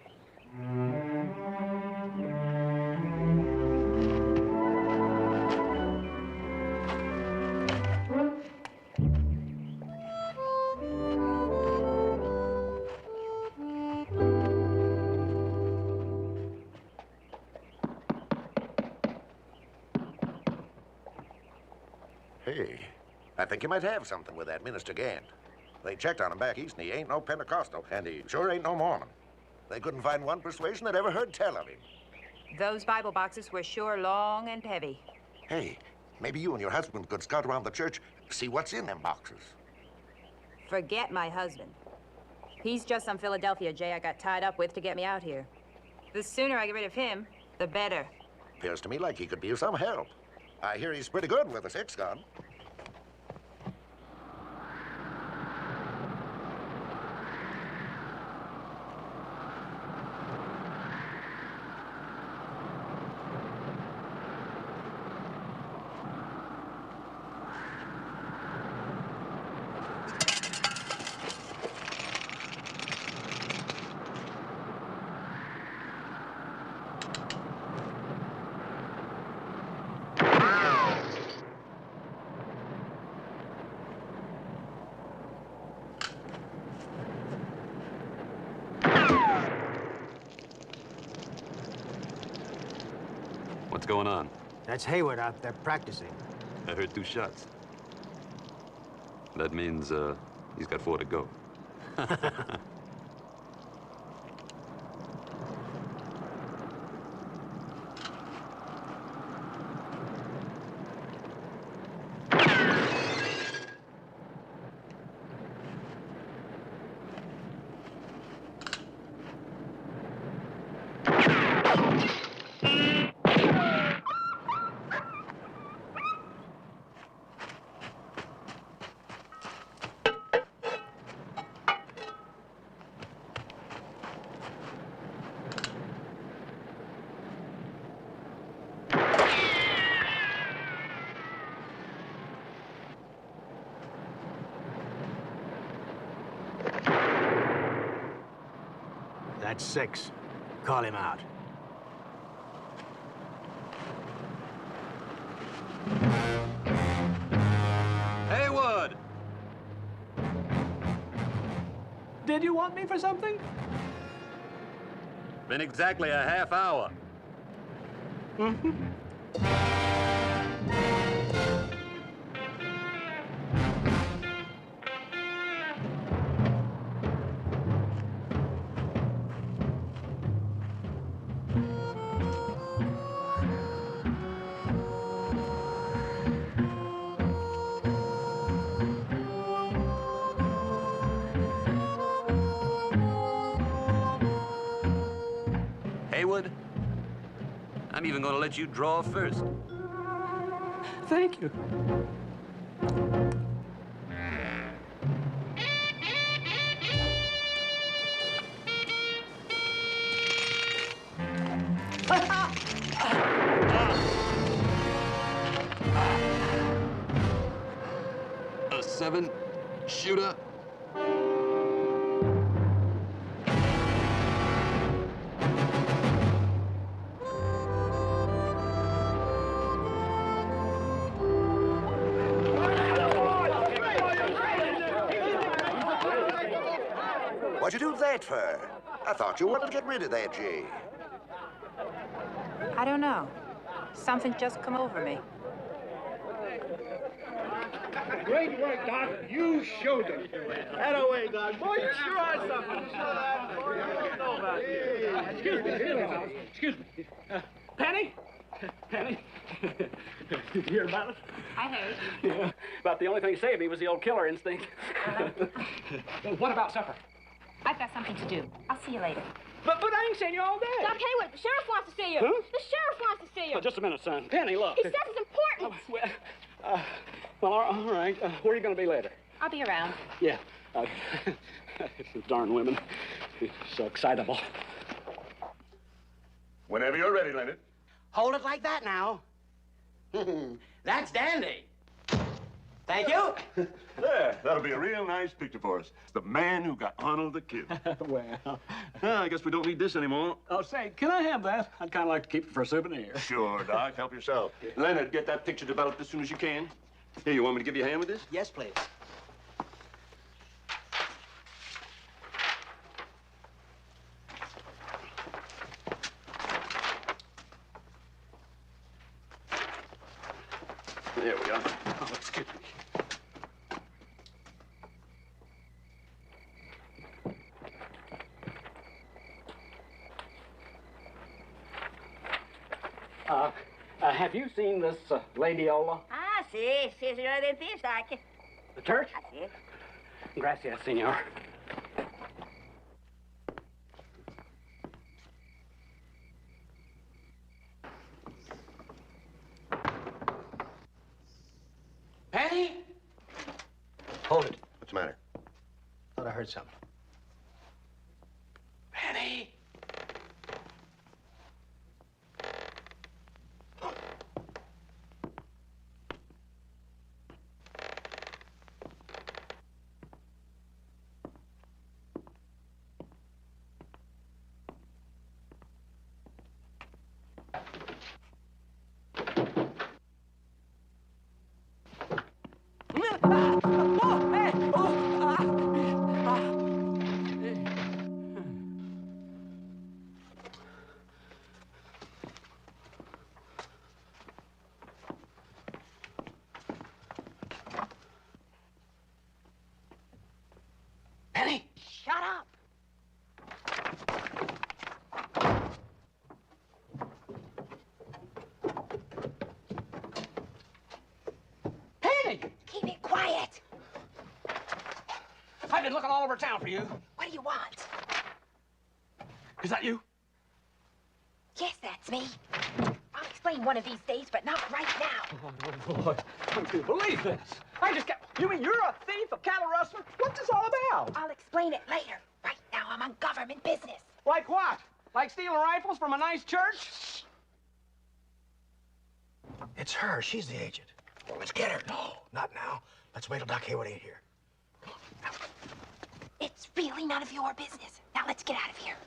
Hey, I think you might have something with that Minister Gant. They checked on him back east, and he ain't no Pentecostal, and he sure ain't no Mormon. They couldn't find one persuasion that ever heard tell of him. Those Bible boxes were sure long and heavy. Hey, maybe you and your husband could scout around the church, see what's in them boxes. Forget my husband. He's just some Philadelphia Jay I got tied up with to get me out here. The sooner I get rid of him, the better. Appears to me like he could be of some help. I hear he's pretty good with a 6-gun. What's going on? That's Heywood out there practicing. I heard 2 shots. That means, he's got 4 to go. 6. Call him out. Heywood! Did you want me for something? Been exactly a half hour. Heywood, I'm even going to let you draw first. Thank you. A 7-shooter? What'd you do that for? I thought you wanted to get rid of that Jay. I don't know. Something just come over me. Great work, Doc. You showed them. That away, Doc. Boy, you sure are something. Excuse me. Penny? Penny? Did you hear about it? I heard. Yeah. About the only thing saved me was the old killer instinct. Well, what about supper? I've got something to do. I'll see you later. But I ain't seen you all day. Doc Heywood, the sheriff wants to see you. Huh? The sheriff wants to see you. Oh, just a minute, son. Penny, look. He says it's important. Well, all right. Where are you going to be later? I'll be around. Yeah. These darn women. So excitable. Whenever you're ready, Leonard. Hold it like that now. That's dandy. Thank you. There, that'll be a real nice picture for us. It's the man who got Arnold the Kid. Well, I guess we don't need this anymore. Oh, say, can I have that? I'd kind of like to keep it for a souvenir. Sure, Doc. Help yourself. Leonard, get that picture developed as soon as you can. Here, you want me to give you a hand with this? Yes, please. There we are. Oh, excuse me. Have you seen this Lady Ola? Ah, sí, señor dentista. The church? Así es. Gracias, senor. Penny? Hold it. What's the matter? Thought I heard something. Penny? Penny? Shut up. Penny! Keep it quiet. I've been looking all over town for you. What do you want? Is that you? Yes, that's me. I'll explain one of these days, but not right now. Oh, boy. I can't believe this. I just got... You mean you're a thief, a cattle rustler? What's this all about? I'll explain it later. Right now, I'm on government business. Like what? Like stealing rifles from a nice church? It's her. She's the agent. Well, let's get her. No, not now. Let's wait till Doc Heywood ain't here. It's really none of your business. Now let's get out of here.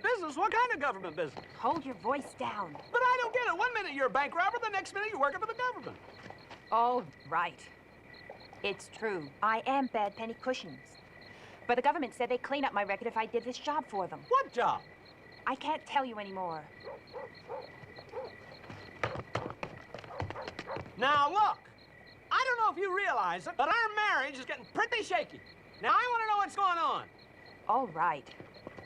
Government business? What kind of government business? Hold your voice down. But I don't get it. 1 minute you're a bank robber, the next minute you're working for the government. All right. It's true. I am Bad Penny Cushing's. But the government said they'd clean up my record if I did this job for them. What job? I can't tell you anymore. Now, look. I don't know if you realize it, but our marriage is getting pretty shaky. Now, I want to know what's going on. All right.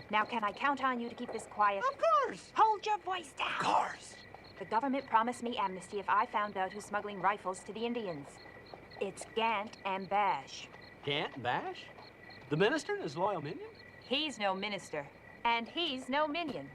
Now, can I count on you to keep this quiet? Of course. Hold your voice down. Of course. The government promised me amnesty if I found out who's smuggling rifles to the Indians. It's Gant and Bash. Gant and Bash? The minister and his loyal minion? He's no minister, and he's no minion.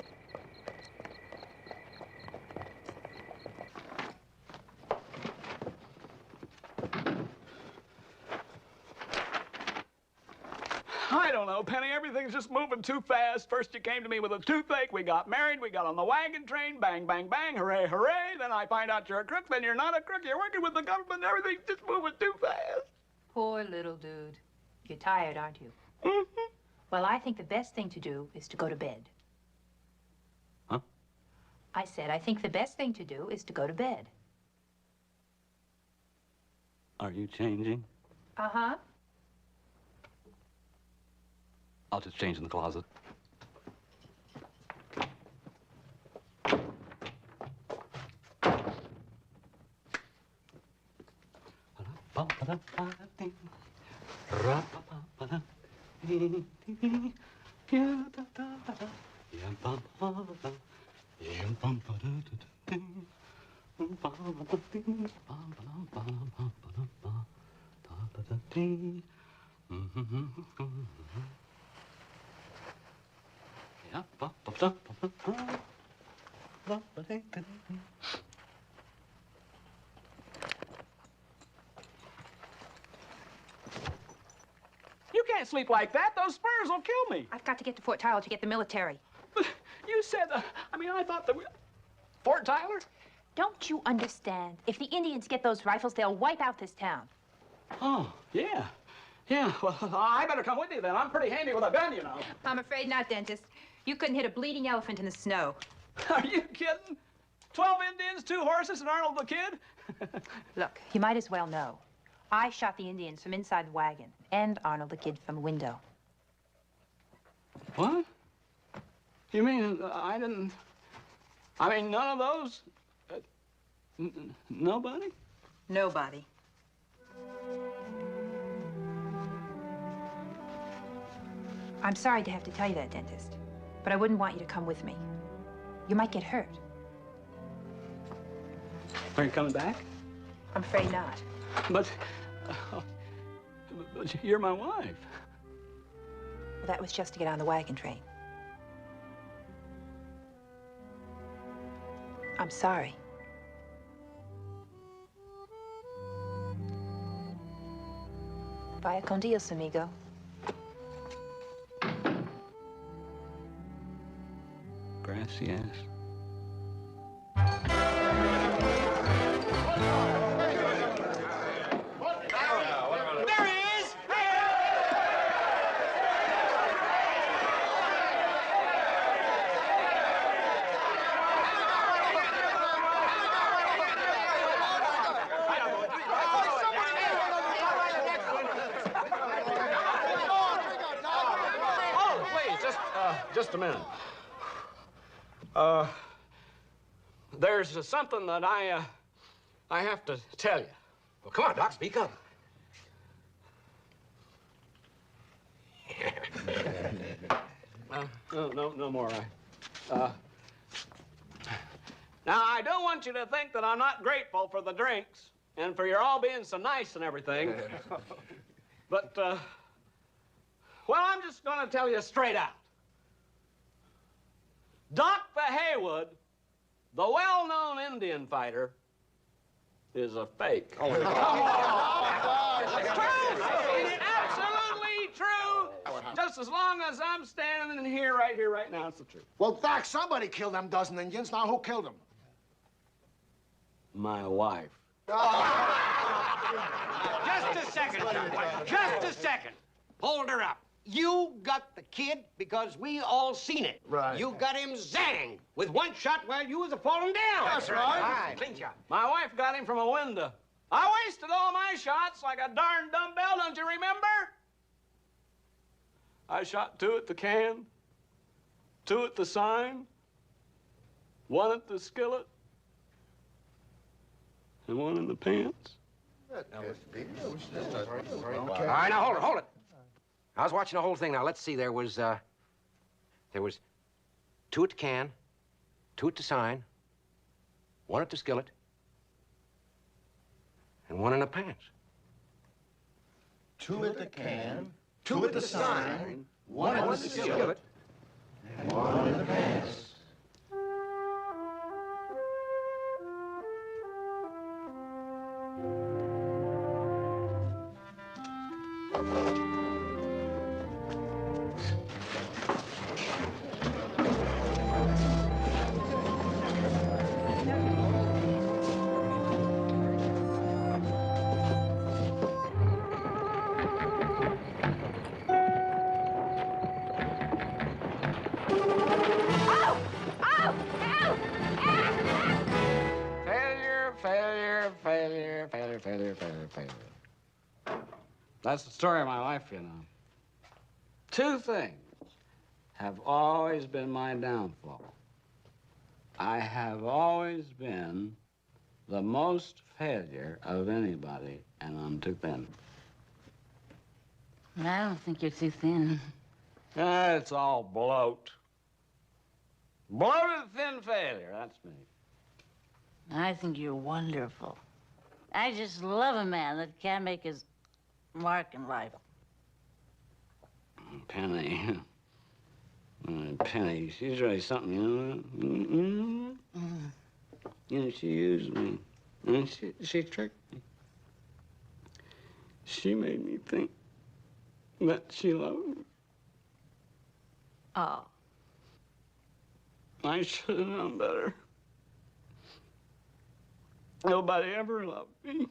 I don't know, Penny. Everything's just moving too fast. First you came to me with a toothache. We got married. We got on the wagon train. Bang, bang, bang. Hooray, hooray. Then I find out you're a crook. Then you're not a crook. You're working with the government. Everything's just moving too fast. Poor little dude. You're tired, aren't you? Mm-hmm. Well, I think the best thing to do is to go to bed. Huh? I said, I think the best thing to do is to go to bed. Are you changing? Uh-huh. I'll just change in the closet. You can't sleep like that. Those spurs will kill me. I've got to get to Fort Tyler to get the military. But you said, I thought that Fort Tyler? Don't you understand? If the Indians get those rifles, they'll wipe out this town. Oh, yeah. Yeah, well, I better come with you then. I'm pretty handy with a gun, you know. I'm afraid not, dentist. You couldn't hit a bleeding elephant in the snow. Are you kidding? 12 Indians, 2 horses, and Arnold the Kid? Look, you might as well know. I shot the Indians from inside the wagon and Arnold the Kid from a window. What? You mean I didn't... I mean, none of those... nobody? Nobody. I'm sorry to have to tell you that, dentist, but I wouldn't want you to come with me. You might get hurt. Are you coming back? I'm afraid not. But you're my wife. Well, that was just to get on the wagon train. I'm sorry. Vaya con Dios, amigo. Gracias. There he is! Oh, please, just a minute. There's something that I have to tell you. Well, come on, Doc, speak up. No more. Now, I don't want you to think that I'm not grateful for the drinks and for your all being so nice and everything. But, well, I'm just going to tell you straight out. Doc the Heywood, the well-known Indian fighter, is a fake. Oh, come on! It's true! It's absolutely true! Just as long as I'm standing in here, right now, it's the truth. Well, Doc, somebody killed them dozen Indians. Now, who killed them? My wife. Just a second, Doc. Just a second. Hold her up. You got the kid because we all seen it. Right. You got him zang with one shot while you was a-falling down. That's right. Clean shot. My wife got him from a window. I wasted all my shots like a darn dumbbell, don't you remember? I shot 2 at the can, 2 at the sign, 1 at the skillet, and 1 in the pants. All right, now hold it. I was watching the whole thing. Now let's see. There was 2 at the can, 2 at the sign, 1 at the skillet, and 1 in the pants. 2 at the can, 2 at the sign, 1 at the skillet, and 1 in the pants. That's the story of my life, you know. 2 things have always been my downfall. I have always been the most failure of anybody, and I'm too thin. I don't think you're too thin. It's all bloat. Bloated thin failure, that's me. I think you're wonderful. I just love a man that can make his mark in life. Penny. Penny, she's really something, you know? You know, she used me. And she tricked me. She made me think that she loved me. Oh. I should have known better. Nobody ever loved me.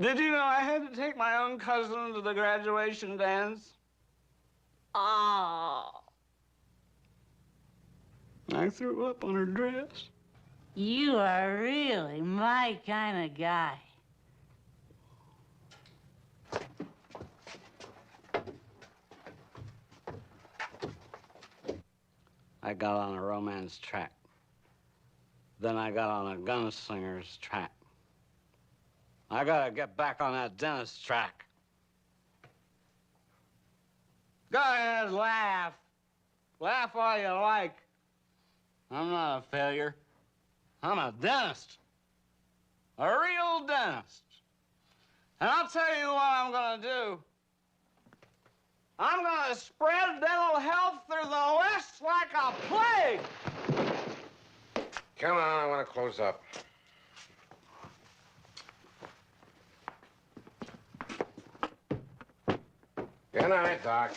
Did you know I had to take my own cousin to the graduation dance? Oh. I threw up on her dress. You are really my kind of guy. I got on a romance track. Then I got on a gunslinger's track. I gotta get back on that dentist track. Go ahead, laugh. Laugh all you like. I'm not a failure. I'm a dentist. A real dentist. And I'll tell you what I'm gonna do. I'm gonna spread dental health through the West like a plague. Come on, I want to close up. Good night, Doc.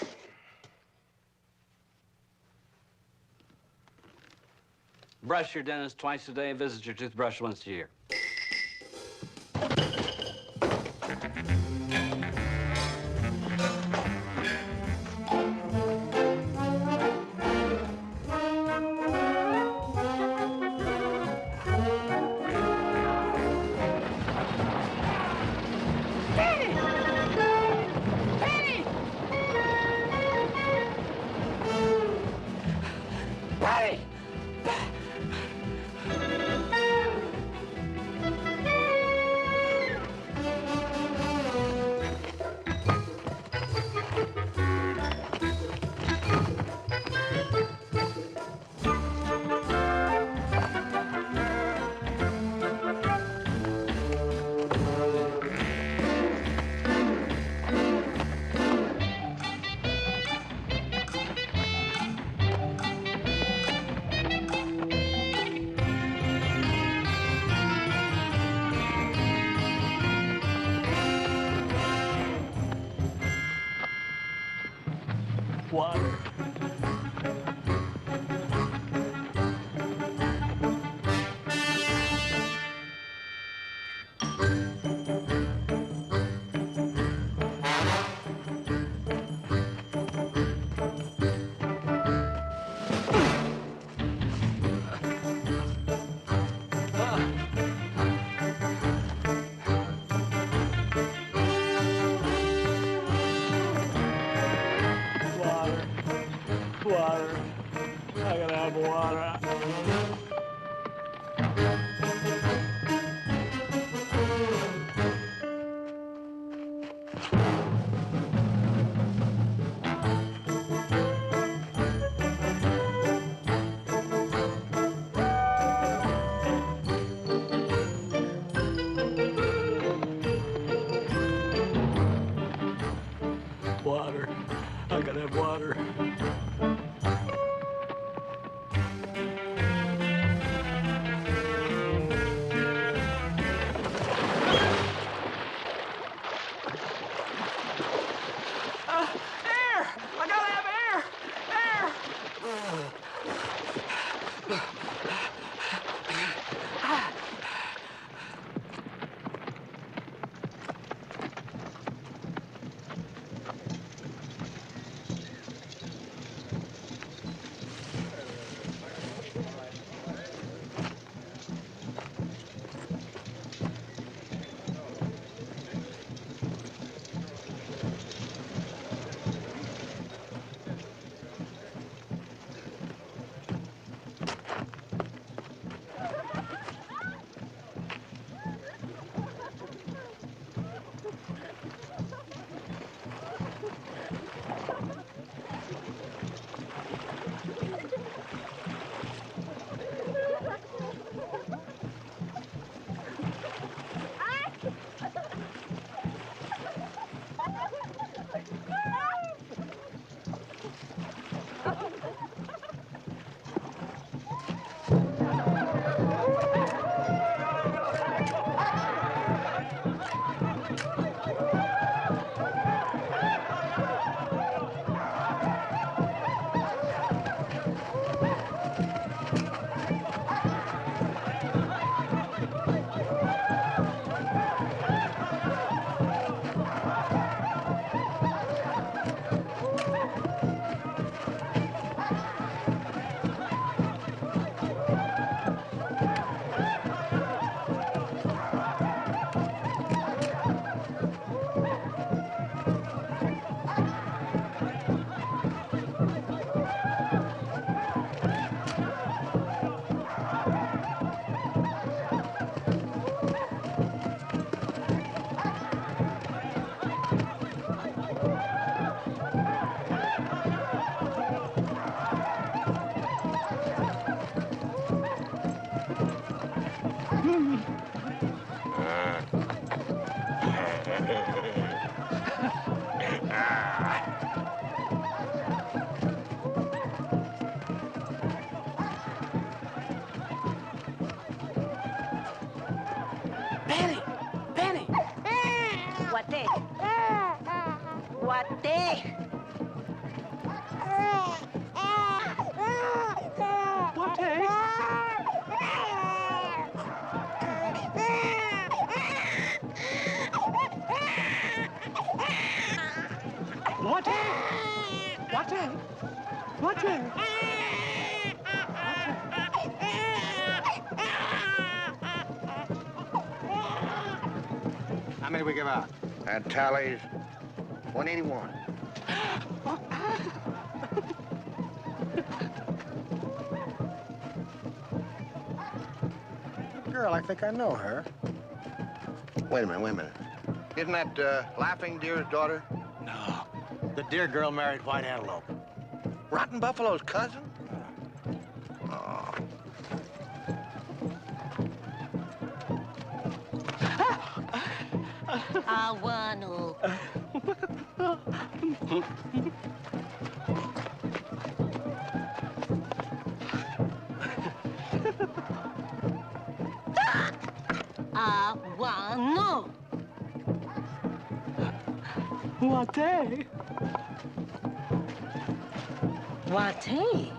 Brush your dentist twice a day, visit your toothbrush once a year. Water. Air! I gotta have air! Air! Penny! Penny! What day? What day? What day? What day? What day? What day? How many we give out? That tallies 181. Girl, I think I know her. Wait a minute. Isn't that Laughing Deer's daughter? No. The deer girl married White Antelope. Rotten Buffalo's cousin? Oh. I want to. I want to. What day? What day?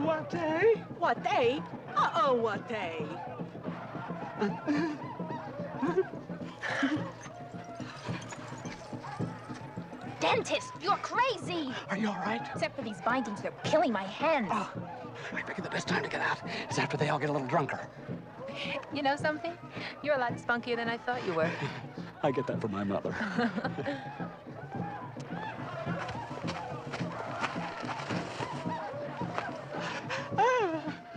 What day? What day? Uh-oh, what day? dentist. You're crazy. Are you all right? Except for these bindings, they're killing my hands. Oh, I figure the best time to get out is after they all get a little drunker. You know something? You're a lot spunkier than I thought you were. I get that from my mother.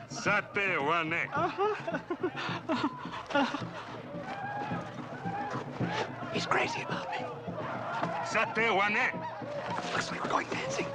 Sate wane. He's crazy about me. Sate wane. Looks like we're going dancing.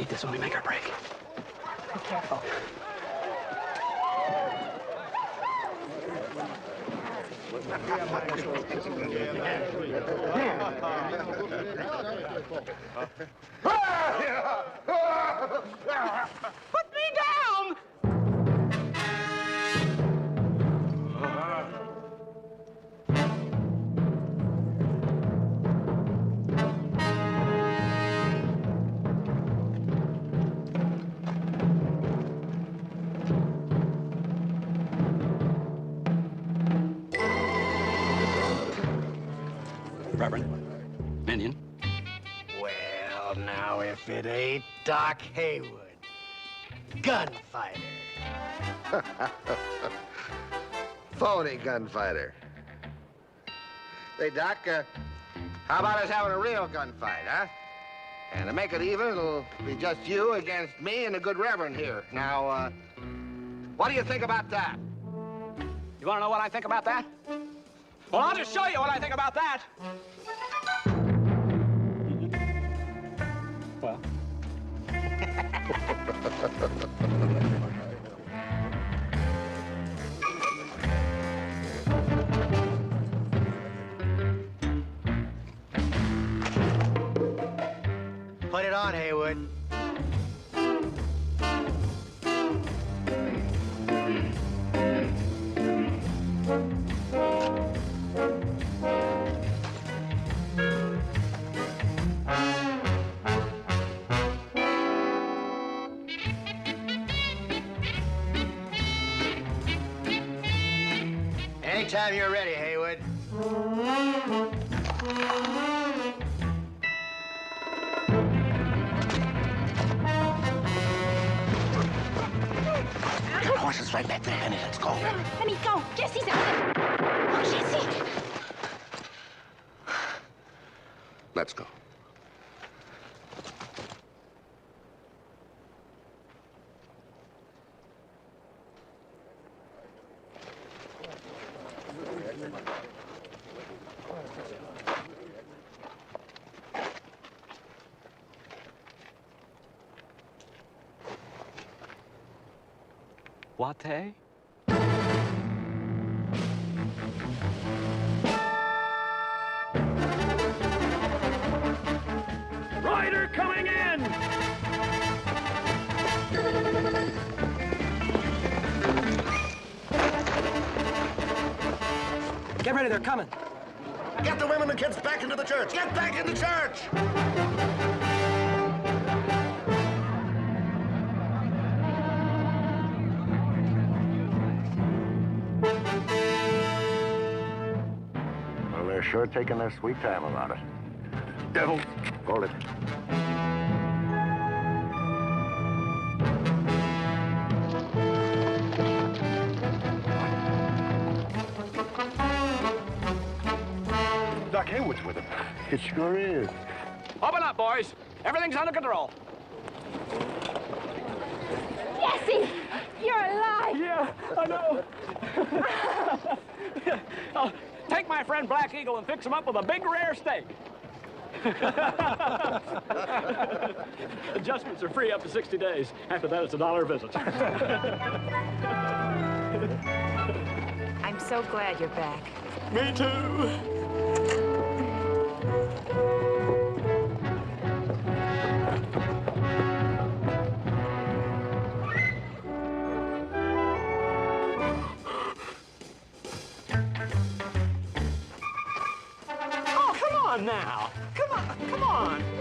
This when we make our break. Be careful. Put me down! Reverend, minion. Well, now, if it ain't Doc Heywood, gunfighter. Phony gunfighter. Say, Doc, how about us having a real gunfight, huh? And to make it even, it'll be just you against me and the good Reverend here. Now, what do you think about that? You want to know what I think about that? Well, I'll just show you what I think about that. Well. Put it on, Heywood. Anytime you're ready, Heywood. The horse is right back there, Penny. Let's go. Penny, go. Jesse's out there. Oh, Jesse. Let's go. Latte? Rider coming in! ready, they're coming. Get the women and kids back into the church. Get back in the church! Well, they're sure taking their sweet time about it. Devils. Hold it. Doc Heywood's with him. It sure is. Open up, boys. Everything's under control. Jesse, you're alive. Yeah, I know. Take my friend Black Eagle and fix him up with a big rare steak. Adjustments are free up to 60 days. After that, it's $1 a visit. I'm so glad you're back. Me too. Oh, come on now. Come on.